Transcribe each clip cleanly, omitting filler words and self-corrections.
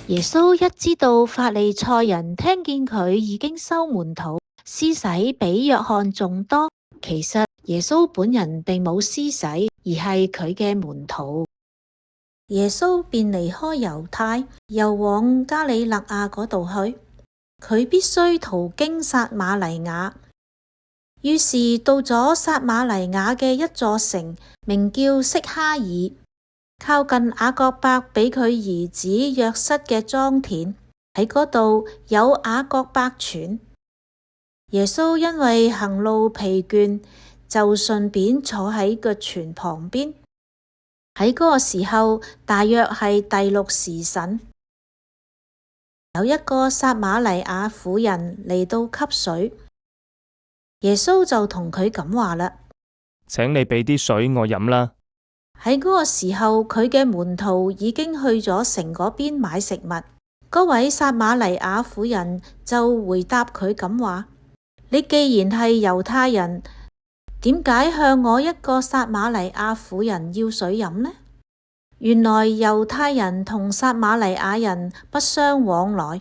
耶穌一知道法利賽人聽見佢已經收門徒，施洗比約翰仲多，其實耶穌本人並冇施洗，而係佢嘅門徒。耶穌便離開猶太，又往加里肋亞嗰度去。佢必須途經撒瑪黎雅，於是到咗撒瑪黎雅嘅一座城，名叫色哈爾，靠近雅各伯俾佢兒子約瑟嘅莊田。喺嗰度有雅各伯泉。耶穌因為行路疲倦，就順便坐喺個泉旁邊。喺嗰個時候，大約係第6時辰，有一個撒瑪黎雅婦人嚟到汲水，耶穌就同佢咁話啦：請你俾啲水我飲啦。喺嗰個時候，佢嘅門徒已經去咗城嗰邊買食物。嗰位撒瑪黎雅婦人就回答佢咁話：你既然係猶太人，點解向我一個撒瑪黎雅婦人要水飲呢？原來猶太人同撒瑪黎雅人不相往來。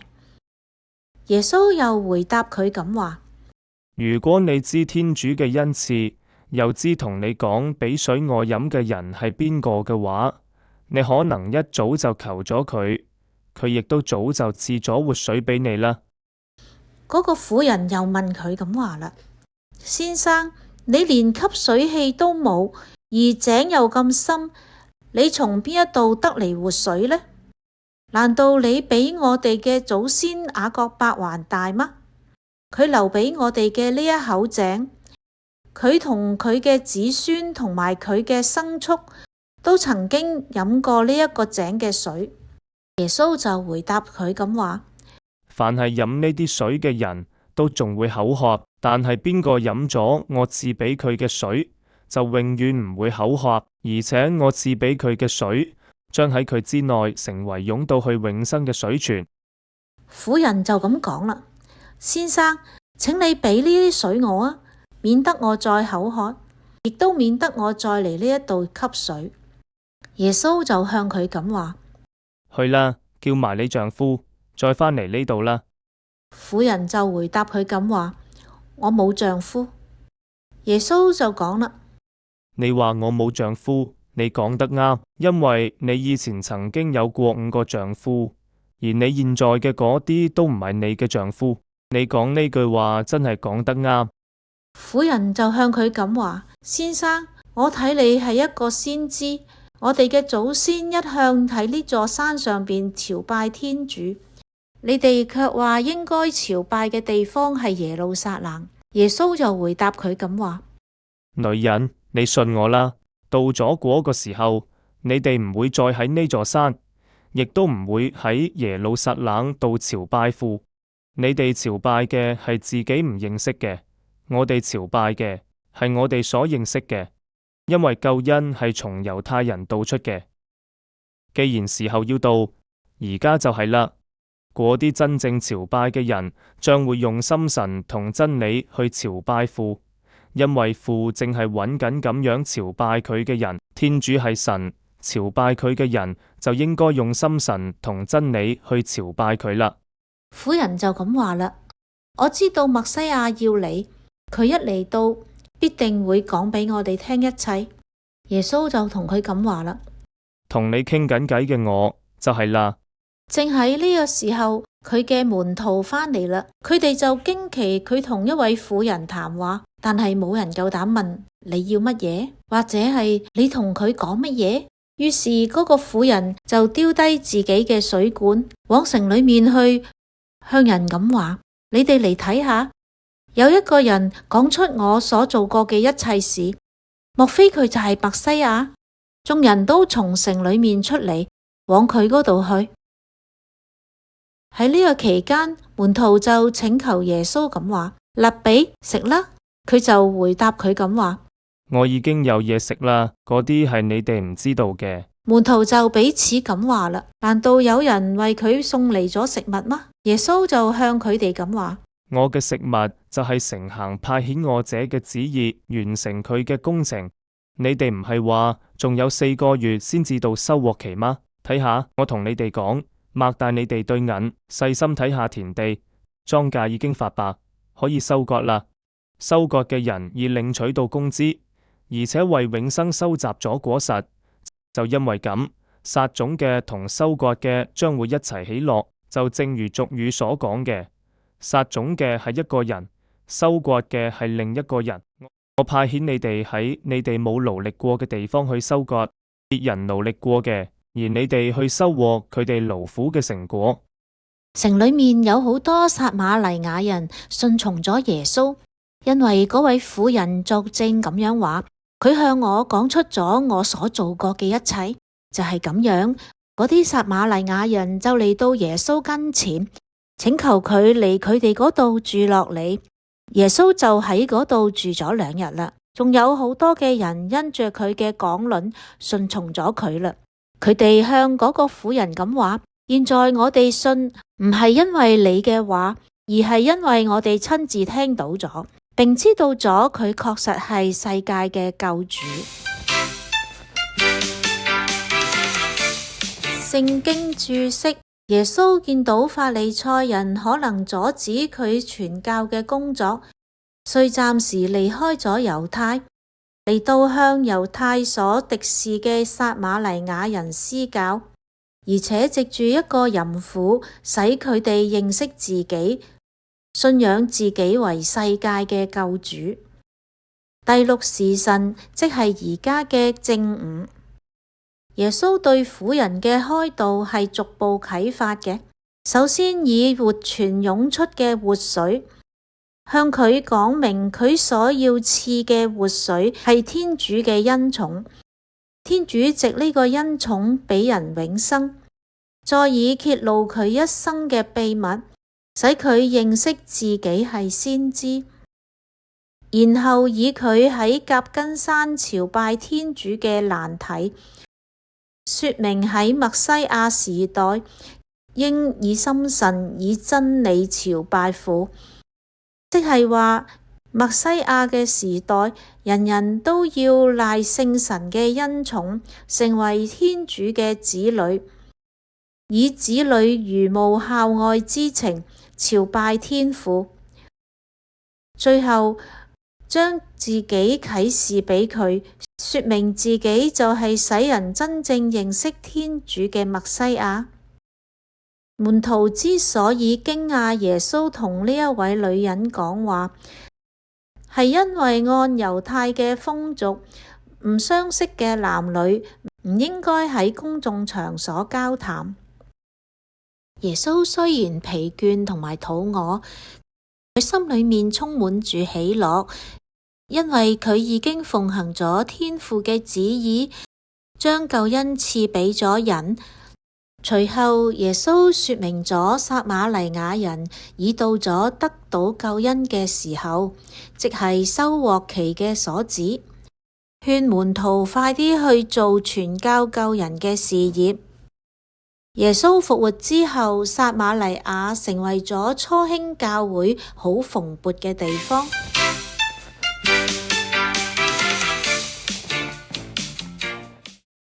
耶穌又回答佢咁話：如果你知天主嘅恩賜，又知同你講俾水我飲嘅人係邊個嘅話，你可能一早就求咗佢，佢亦都早就賜咗活水俾你啦。嗰個婦人又問佢咁話啦：先生，你連吸水器都冇，而井又咁深，你從邊一度得嚟活水呢？難道你比我哋嘅祖先雅各伯還大嗎？佢留俾我哋嘅呢一口井，佢同佢嘅子孫同埋佢嘅牲畜都曾經飲過呢一個井嘅水。耶穌就回答佢咁話：凡係飲呢啲水嘅人都仲會口渴，但係邊個飲咗我賜俾佢嘅水，就永遠唔會口渴，而且我賜俾佢嘅水將喺佢之內成為湧到去永生嘅水泉。婦人就咁講啦：先生，請你俾呢啲水我啊，免得我再口渴，亦都免得我再嚟呢一度吸水。耶穌就向佢咁話：去啦，叫埋你丈夫再返嚟呢度啦。婦人就回答佢咁話：我冇丈夫。耶穌就講啦：你話我冇丈夫，你講得啱，因為你以前曾經有過5個丈夫，而你現在嘅嗰啲都唔係你嘅丈夫。你講呢句話真係講得啱。婦人就向佢咁話：先生，我睇你係一個先知。我哋嘅祖先一向喺呢座山上邊朝拜天主，你哋卻話應該朝拜嘅地方係耶路撒冷。耶穌就回答佢咁話：女人，你信我啦，到咗嗰個時候，你哋唔會再喺呢座山，亦都唔會喺耶路撒冷度朝拜父。你哋朝拜嘅係自己唔認識嘅，我哋朝拜嘅係我哋所認識嘅，因為救恩係從猶太人道出嘅。既然時候要到，而家就係啦。嗰啲真正朝拜嘅人將會用心神同真理去朝拜父，因為父正係揾緊咁樣朝拜佢嘅人。天主係神，朝拜佢嘅人就應該用心神同真理去朝拜佢啦。婦人就咁話啦：我知道默西亞要嚟，佢一嚟到必定會講俾我哋聽一切。耶穌就同佢咁話啦：同你傾緊偈嘅我就係啦。正喺呢個時候，佢嘅門徒返嚟啦，佢哋就驚奇佢同一位婦人談話，但係冇人夠膽問你要乜嘢，或者係你同佢講乜嘢。於是嗰個婦人就丟低自己嘅水管，往城裏面去，向人咁話：你哋嚟睇下，有一個人講出我所做過嘅一切事，莫非佢就係默西亞？眾人都從城裏面出嚟，往佢嗰度去。喺呢個期間，門徒就請求耶穌咁話：辣彼，食啦。佢就回答佢咁話：我已經有嘢食啦，嗰啲係你哋唔知道嘅。門徒就彼此咁話啦：難道有人為佢送嚟咗食物嗎？耶穌就向佢哋咁話：我嘅食物就係承行派遣我者嘅旨意，完成佢嘅工程。你哋唔係話仲有4個月先至到收穫期嗎？睇下，我同你哋講，擘大你哋對眼，細心睇下田地，莊稼已經發白，可以收割啦。收割嘅人已領取到工資，而且為永生收集咗果實。就因為咁，撒種嘅同收割嘅將會一齊喜樂。就正如俗語所講嘅，撒種嘅係一個人，收割嘅係另一個人。我派遣你哋喺你哋冇勞力過嘅地方去收割別人勞力過嘅，而你哋去收穫佢哋勞苦嘅成果。城裏面有好多撒瑪黎雅人信從咗耶穌，因為嗰位婦人作證咁樣話，佢向我講出咗我所做過嘅一切。就係咁樣，嗰啲撒瑪黎雅人就嚟到耶穌跟前，請求佢嚟佢哋嗰度住落嚟。耶穌就喺嗰度住咗2日啦，仲有好多嘅人因着佢嘅講論順從咗佢啦。佢哋向嗰個婦人咁話：現在我哋信唔係因為你嘅話，而係因為我哋親自聽到咗，並知道咗佢確實係世界嘅救主。聖經注釋：耶穌見到法利賽人可能阻止佢傳教嘅工作，遂暫時離開咗猶太，嚟到向猶太所敵視嘅撒瑪黎雅人施教，而且藉住一個淫婦，使佢哋認識自己，信仰自己為世界嘅救主。第6時辰，即係而家嘅正午。耶穌對婦人嘅開導係逐步啟發嘅，首先以活泉湧出嘅活水，向佢講明佢所要賜嘅活水係天主嘅恩寵，天主藉呢個恩寵俾人永生，再以揭露佢一生嘅秘密，使佢認識自己係先知，然後以佢喺革根山朝拜天主嘅難題，說明喺默西亞時代應以心神以真理朝拜父，即係話默西亞嘅時代，人人都要賴聖神嘅恩寵，成為天主嘅子女，以子女如母孝愛之情朝拜天父，最後將自己啟示俾佢，說明自己就係使人真正認識天主嘅默西亞。門徒之所以驚訝耶穌同呢一位女人講話，係因為按猶太嘅風俗，唔相識嘅男女唔應該喺公眾場所交談。耶穌雖然疲倦同埋肚餓，佢心裏面充滿住喜樂，因為佢已經奉行咗天父嘅旨意，將救恩賜俾咗人。隨後耶穌說明咗撒瑪黎雅人已到咗得到救恩嘅時候，即係收穫期嘅所指，勸門徒快啲去做傳教救人嘅事業。耶穌復活之後，撒瑪黎雅成為咗初興教會好蓬勃嘅地方。